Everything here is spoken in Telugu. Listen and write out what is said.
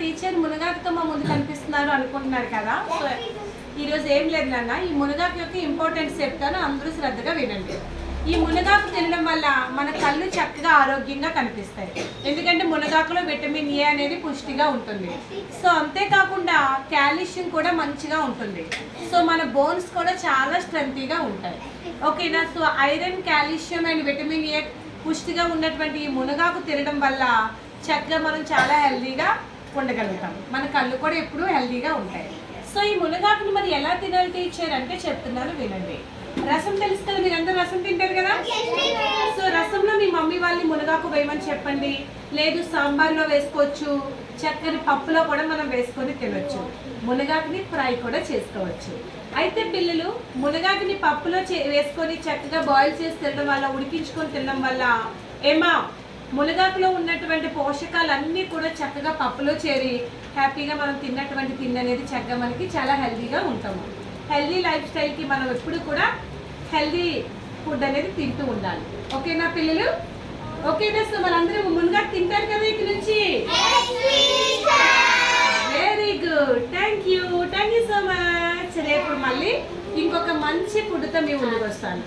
టీచర్ మునగాకుతో మా ముందు కనిపిస్తున్నారు అనుకుంటున్నారు కదా. సో ఈరోజు ఏం లేదు నాన్న, ఈ మునగాకు యొక్క ఇంపార్టెన్స్ చెప్తాను, అందరూ శ్రద్ధగా వినండి. ఈ మునగాకు తినడం వల్ల మన కళ్ళు చక్కగా ఆరోగ్యంగా కనిపిస్తాయి. ఎందుకంటే మునగాకులో విటమిన్ ఏ అనేది పుష్టిగా ఉంటుంది. సో అంతేకాకుండా కాల్షియం కూడా మంచిగా ఉంటుంది. సో మన బోన్స్ కూడా చాలా స్ట్రెంగ్తీగా ఉంటాయి. ఓకేనా. So iron, calcium and vitamin A పుష్టిగా ఉన్నటువంటి ఈ మునగాకు తినడం వల్ల చక్కగా మనం చాలా హెల్దీగా ఉండగలుగుతాం. మన కళ్ళు కూడా ఎప్పుడూ హెల్దీగా ఉంటాయి. సో ఈ మునగాకును మరి ఎలా తినాలి టీచర్ అంటే చెప్తున్నాను వినండి. రసం తెలుసు కదా, మీరందరూ రసం తింటారు కదా. సో రసంలో మీ మమ్మీ వాళ్ళని మునగాకు వేయమని చెప్పండి. లేదు సాంబార్లో వేసుకోవచ్చు, చక్కని పప్పులో కూడా మనం వేసుకొని తినొచ్చు. మునగాకుని ఫ్రై కూడా చేసుకోవచ్చు. అయితే పిల్లలు మునగాకుని పప్పులో వేసుకొని చక్కగా బాయిల్ చేసి తినడం వల్ల, ఉడికించుకొని తినడం వల్ల ఏమా మునగాకులో ఉన్నటువంటి పోషకాలన్నీ కూడా చక్కగా పప్పులో చేరి హ్యాపీగా మనం తిన్నటువంటి తిండి అనేది చక్కగా మనకి చాలా హెల్దీగా ఉంటాము. హెల్దీ లైఫ్ స్టైల్కి మనం ఎప్పుడు కూడా హెల్దీ ఫుడ్ అనేది తింటూ ఉండాలి. ఓకేనా పిల్లలు? ఓకేనా. సో మనందరూ మునగాకు తింటారు కదా ఇక నుంచి. Very good, thank you so much. రేపు మళ్ళీ ఇంకొక మంచి ఫుడ్తో మీ ముందుకు వస్తాను.